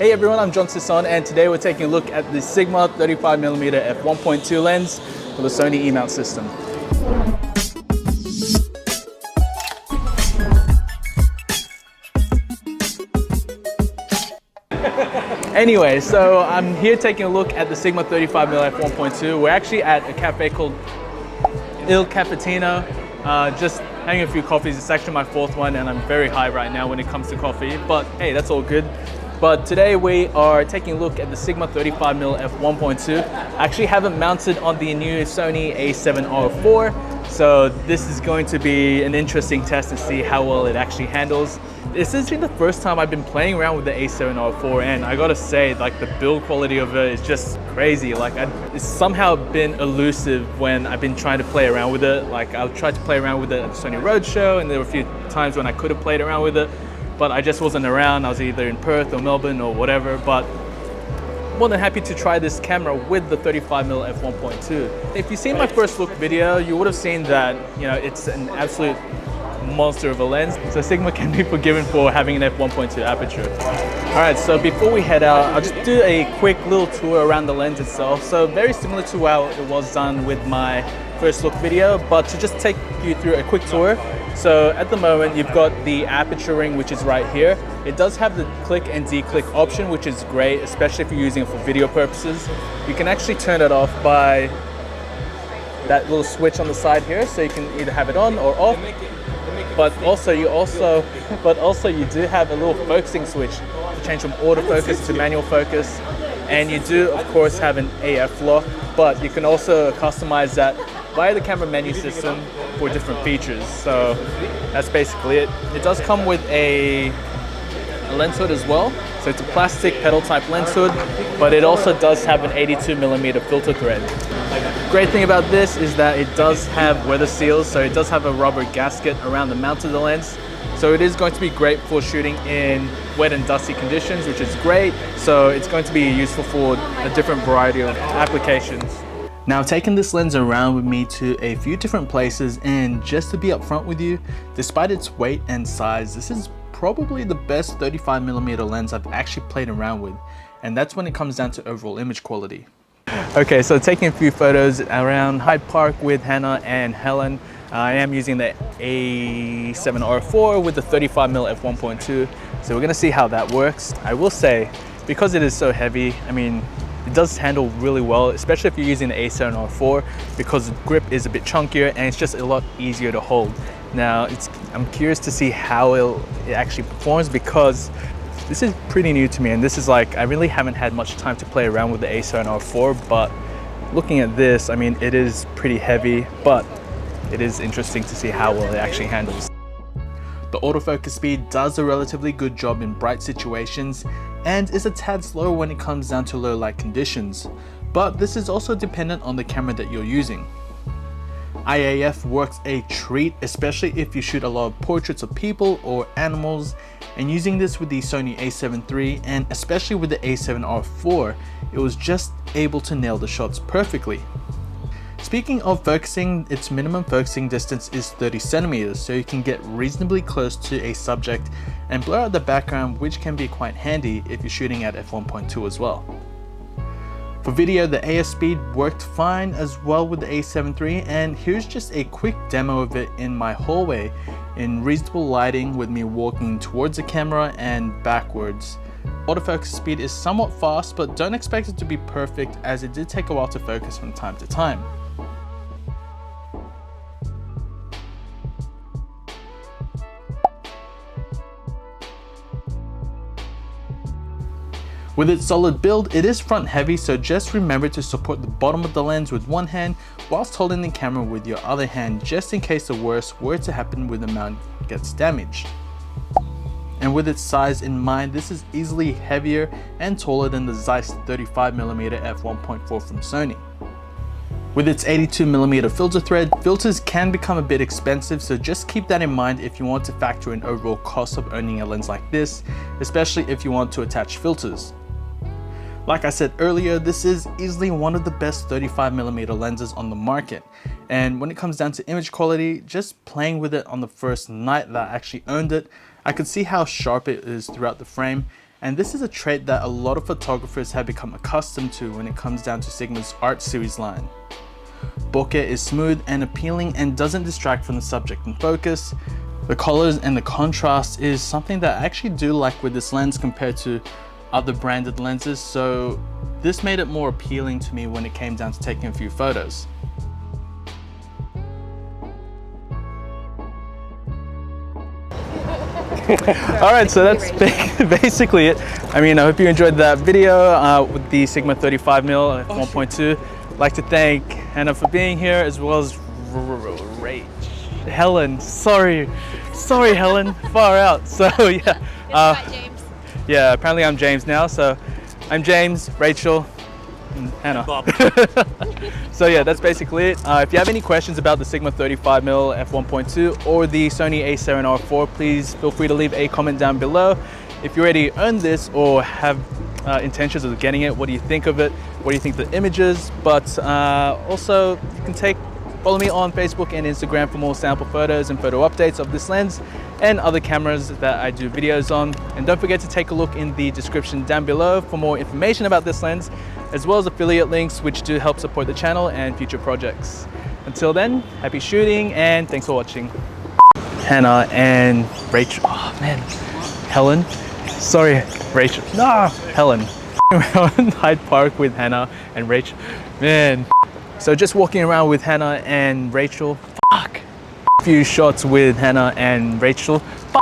Hey everyone, I'm Sison, and today we're taking a look at the Sigma 35mm F1.2 lens for the Sony E-mount system. Anyway, so I'm here taking a look at the Sigma 35mm F1.2. We're actually at a cafe called Il Cappuccino, just having a few coffees. It's actually my fourth one and I'm very high right now when it comes to coffee, but hey, that's all good. But today we are taking a look at the Sigma 35mm F1.2. I actually have it mounted on the new Sony A7R4, so this is going to be an interesting test to see how well it actually handles. This is the first time I've been playing around with the A7R4, and I gotta say, like, the build quality of it is just crazy. Like, it's somehow been elusive when I've been trying to play around with it. Like, I tried to play around with it at the Sony Roadshow, and there were a few times when I could have played around with it, but I just wasn't around. I was either in Perth or Melbourne or whatever, but more than happy to try this camera with the 35mm F1.2. If you've seen my first look video, you would have seen that, you know, it's an absolute monster of a lens. So Sigma can be forgiven for having an F1.2 aperture. All right, so before we head out, I'll just do a quick little tour around the lens itself. So very similar to how it was done with my first look video, but to just take you through a quick tour. So at the moment, you've got the aperture ring, which is right here. It does have the click and declick option, which is great, especially if you're using it for video purposes. You can actually turn it off by that little switch on the side here, so you can either have it on or off. But also you do have a little focusing switch to change from autofocus to manual focus, and you do of course have an AF lock, but you can also customize that via the camera menu system for different features. So that's basically it. It does come with a lens hood as well. So it's a plastic pedal type lens hood, but it also does have an 82mm filter thread. Great thing about this is that it does have weather seals, so it does have a rubber gasket around the mount of the lens. So it is going to be great for shooting in wet and dusty conditions, which is great. So it's going to be useful for a different variety of applications. Now, I've taken this lens around with me to a few different places, and just to be upfront with you, despite its weight and size, this is probably the best 35mm lens I've actually played around with, and that's when it comes down to overall image quality. Okay, so taking a few photos around Hyde Park with Hannah and Helen. I am using the A7R4 with the 35mm F1.2, so we're gonna see how that works. I will say, because it is so heavy, I mean, it does handle really well, especially if you're using the A7R4, because the grip is a bit chunkier and it's just a lot easier to hold. Now, I'm curious to see how it actually performs, because this is pretty new to me, and this is like, I really haven't had much time to play around with the A7R4, but looking at this, I mean, it is pretty heavy, but it is interesting to see how well it actually handles. The autofocus speed does a relatively good job in bright situations and is a tad slower when it comes down to low light conditions, but this is also dependent on the camera that you're using. IAF works a treat, especially if you shoot a lot of portraits of people or animals, and using this with the Sony A7 III and especially with the A7R4, it was just able to nail the shots perfectly. Speaking of focusing, its minimum focusing distance is 30 centimeters, so you can get reasonably close to a subject and blur out the background, which can be quite handy if you're shooting at f1.2 as well. For video, the AF speed worked fine as well with the A7 III, and here's just a quick demo of it in my hallway in reasonable lighting with me walking towards the camera and backwards. Autofocus speed is somewhat fast, but don't expect it to be perfect, as it did take a while to focus from time to time. With its solid build, it is front heavy, so just remember to support the bottom of the lens with one hand whilst holding the camera with your other hand, just in case the worst were to happen when the mount gets damaged. And with its size in mind, this is easily heavier and taller than the Zeiss 35mm f1.4 from Sony. With its 82mm filter thread, filters can become a bit expensive, so just keep that in mind if you want to factor in overall cost of owning a lens like this, especially if you want to attach filters. Like I said earlier, this is easily one of the best 35mm lenses on the market, and when it comes down to image quality, just playing with it on the first night that I actually owned it, I could see how sharp it is throughout the frame, And this is a trait that a lot of photographers have become accustomed to when it comes down to Sigma's Art series line. Bokeh is smooth and appealing and doesn't distract from the subject in focus. The colors and the contrast is something that I actually do like with this lens compared to other branded lenses, so this made it more appealing to me when it came down to taking a few photos. Alright, so that's basically it. I mean, I hope you enjoyed that video with the Sigma 35mm F1.2. I'd like to thank Hannah for being here, as well as Helen. Sorry Helen, far out. So yeah, James. Yeah, apparently I'm James now. So I'm James, Rachel, and Hannah. So yeah, that's basically it. If you have any questions about the Sigma 35mm F1.2 or the Sony A7R4, please feel free to leave a comment down below. If you already own this or have intentions of getting it, what do you think of it? What do you think of the images? But also, you can follow me on Facebook and Instagram for more sample photos and photo updates of this lens and other cameras that I do videos on. And don't forget to take a look in the description down below for more information about this lens, as well as affiliate links which do help support the channel and future projects. Until then, happy shooting and thanks for watching. Hannah and Rachel, oh man, Helen, sorry Rachel, no, Helen. We're in Hyde Park with Hannah and Rachel, man. So just walking around with Hannah and Rachel, fuck. A few shots with Hannah and Rachel, fuck.